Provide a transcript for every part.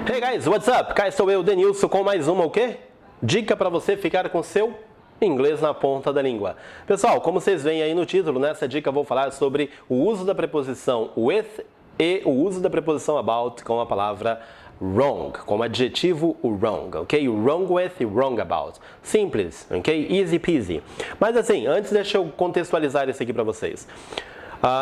Hey guys, what's up? Cá estou eu, Denilson, com mais uma o quê? Dica para você ficar com seu inglês na ponta da língua. Pessoal, como vocês veem aí no título, nessa dica eu vou falar sobre o uso da preposição with e o uso da preposição about com a palavra wrong, como adjetivo o wrong, ok? Wrong with e wrong about. Simples, ok? Easy peasy. Mas assim, antes deixa eu contextualizar isso aqui para vocês.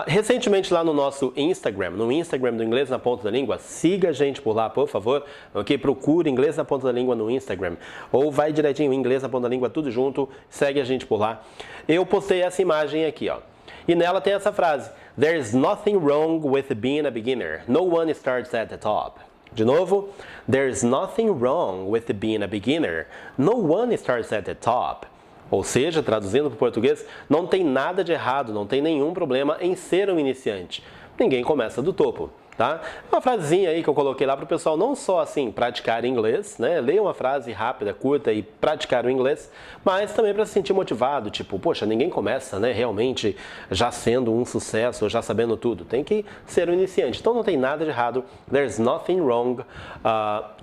Recentemente lá no nosso Instagram, no Instagram do Inglês na Ponta da Língua, siga a gente por lá, por favor, ok? Procure Inglês na Ponta da Língua no Instagram, ou vai direitinho Inglês na Ponta da Língua, tudo junto, segue a gente por lá. Eu postei essa imagem aqui, ó, e nela tem essa frase: There's nothing wrong with being a beginner. No one starts at the top. De novo, there's nothing wrong with being a beginner. No one starts at the top. Ou seja, traduzindo para o português, não tem nada de errado, não tem nenhum problema em ser um iniciante. Ninguém começa do topo, tá? Uma frasezinha aí que eu coloquei lá para o pessoal não só assim praticar inglês, né? Ler uma frase rápida, curta e praticar o inglês, mas também para se sentir motivado, tipo, poxa, ninguém começa, né? Realmente já sendo um sucesso, já sabendo tudo. Tem que ser um iniciante. Então não tem nada de errado. There's nothing wrong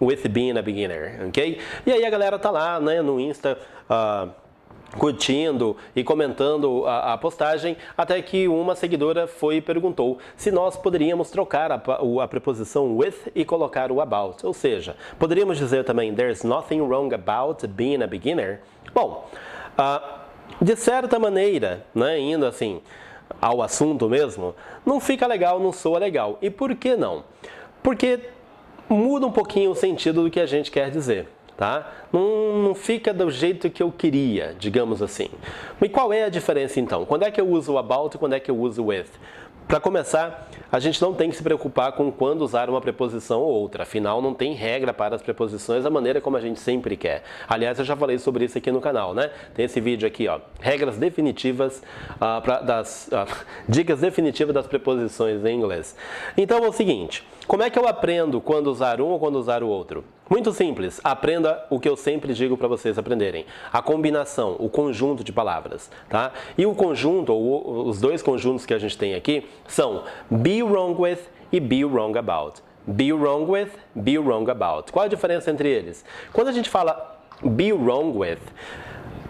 with being a beginner, ok? E aí a galera tá lá, né? No Insta curtindo e comentando a postagem, até que uma seguidora foi e perguntou se nós poderíamos trocar a preposição with e colocar o about, ou seja, poderíamos dizer também there's nothing wrong about being a beginner. Bom, de certa maneira, né, indo assim ao assunto mesmo, não fica legal, não soa legal. E por que não? Porque muda um pouquinho o sentido do que a gente quer dizer. Tá? Não fica do jeito que eu queria, digamos assim. E qual é a diferença então? Quando é que eu uso o about e quando é que eu uso o with? Para começar, a gente não tem que se preocupar com quando usar uma preposição ou outra. Afinal, não tem regra para as preposições da maneira como a gente sempre quer. Aliás, eu já falei sobre isso aqui no canal, né? Tem esse vídeo aqui, ó. Regras definitivas, dicas definitivas das preposições em inglês. Então é o seguinte, como é que eu aprendo quando usar um ou quando usar o outro? Muito simples, aprenda o que eu sempre digo para vocês aprenderem. A combinação, o conjunto de palavras, tá? E o conjunto, ou os dois conjuntos que a gente tem aqui, são be wrong with e be wrong about. Be wrong with, be wrong about. Qual a diferença entre eles? Quando a gente fala be wrong with,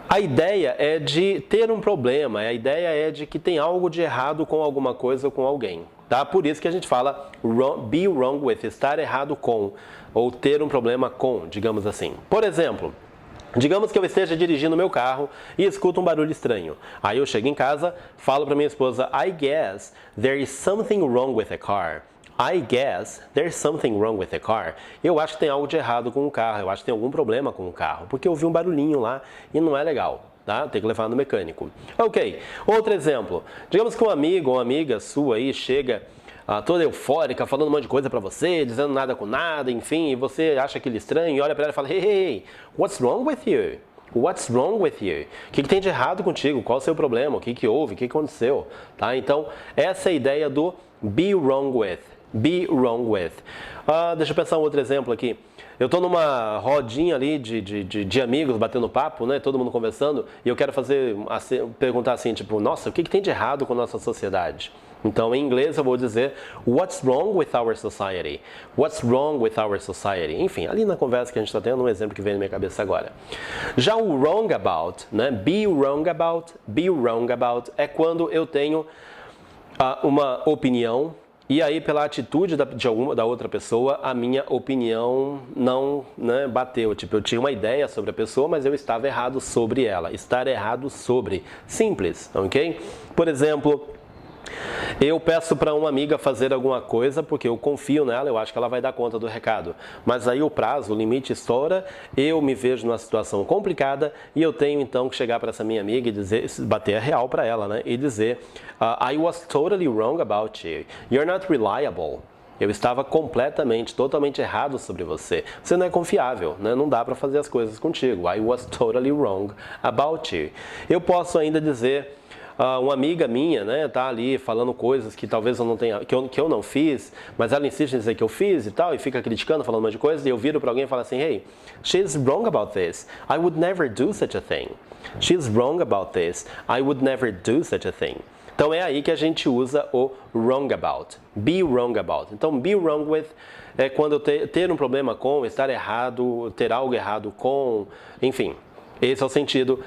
a ideia é de ter um problema, a ideia é de que tem algo de errado com alguma coisa ou com alguém. Tá? Por isso que a gente fala be wrong with, estar errado com, ou ter um problema com, digamos assim. Por exemplo, digamos que eu esteja dirigindo meu carro e escuto um barulho estranho. Aí eu chego em casa, falo para minha esposa, I guess there is something wrong with the car. I guess there's something wrong with the car. Eu acho que tem algo de errado com o carro, eu acho que tem algum problema com o carro, porque eu vi um barulhinho lá e não é legal. Tá? Tem que levar no mecânico. Ok, outro exemplo. Digamos que um amigo ou uma amiga sua aí chega toda eufórica, falando um monte de coisa pra você, dizendo nada com nada, enfim, e você acha aquilo estranho e olha pra ela e fala, hey, what's wrong with you? What's wrong with you? O que tem de errado contigo? Qual é o seu problema? O que houve? O que aconteceu? Tá? Então, essa é a ideia do be wrong with. Be wrong with. Deixa eu pensar um outro exemplo aqui. Eu estou numa rodinha ali de amigos batendo papo, né? Todo mundo conversando, e eu quero perguntar assim, tipo, nossa, o que tem de errado com a nossa sociedade? Então, em inglês eu vou dizer what's wrong with our society? What's wrong with our society? Enfim, ali na conversa que a gente está tendo, um exemplo que vem na minha cabeça agora. Já o wrong about, né? Be wrong about é quando eu tenho uma opinião e aí, pela atitude da outra pessoa, a minha opinião não, né, bateu. Tipo, eu tinha uma ideia sobre a pessoa, mas eu estava errado sobre ela. Estar errado sobre. Simples, ok? Por exemplo, eu peço para uma amiga fazer alguma coisa porque eu confio nela, eu acho que ela vai dar conta do recado. Mas aí o prazo, o limite estoura, eu me vejo numa situação complicada e eu tenho então que chegar para essa minha amiga e dizer, bater a real para ela, né? E dizer, I was totally wrong about you. You're not reliable. Eu estava totalmente errado sobre você. Você não é confiável, né? Não dá para fazer as coisas contigo. I was totally wrong about you. Eu posso ainda dizer, uma amiga minha, né, tá ali falando coisas que talvez eu não tenha, que eu não fiz, mas ela insiste em dizer que eu fiz e tal, e fica criticando, falando um monte de coisa, e eu viro para alguém e falo assim, hey, she's wrong about this. I would never do such a thing. She's wrong about this. I would never do such a thing. Então é aí que a gente usa o wrong about. Be wrong about. Então be wrong with é quando eu ter um problema com, estar errado, ter algo errado com, enfim. Esse é o sentido.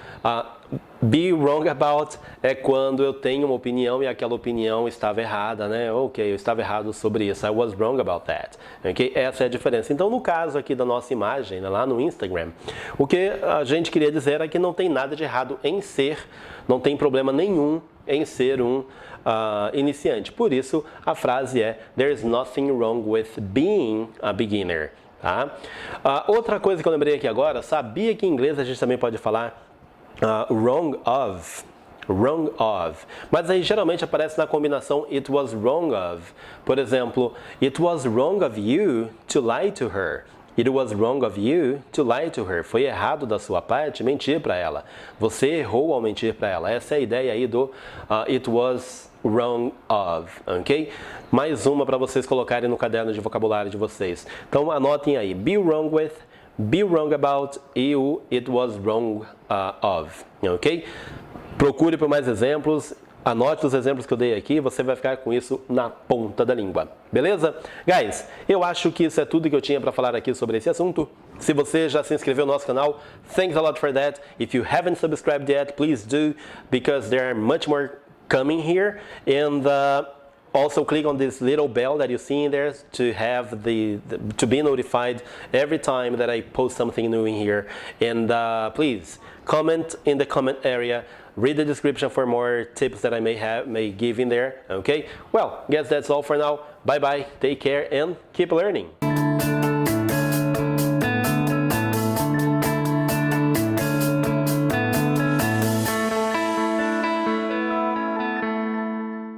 Be wrong about é quando eu tenho uma opinião e aquela opinião estava errada, né? Ok, eu estava errado sobre isso. I was wrong about that. Ok? Essa é a diferença. Então, no caso aqui da nossa imagem, né, lá no Instagram, o que a gente queria dizer é que não tem nada de errado em ser, não tem problema nenhum em ser um iniciante. Por isso, a frase é There's nothing wrong with being a beginner. Tá? Outra coisa que eu lembrei aqui agora, sabia que em inglês a gente também pode falar wrong of, mas aí geralmente aparece na combinação it was wrong of. Por exemplo, it was wrong of you to lie to her. It was wrong of you to lie to her. Foi errado da sua parte mentir para ela. Você errou ao mentir para ela. Essa é a ideia aí do it was wrong of, ok? Mais uma para vocês colocarem no caderno de vocabulário de vocês. Então anotem aí, be wrong with, be wrong about e o it was wrong of, ok? Procure por mais exemplos, anote os exemplos que eu dei aqui, você vai ficar com isso na ponta da língua, beleza? Guys, eu acho que isso é tudo que eu tinha para falar aqui sobre esse assunto. Se você já se inscreveu no nosso canal, thanks a lot for that. If you haven't subscribed yet, please do, because there are much more coming here, and also click on this little bell that you see in there to have to be notified every time that I post something new in here. And please comment in the comment area. Read the description for more tips that I may give in there. Okay. Well, guess that's all for now. Bye bye. Take care and keep learning.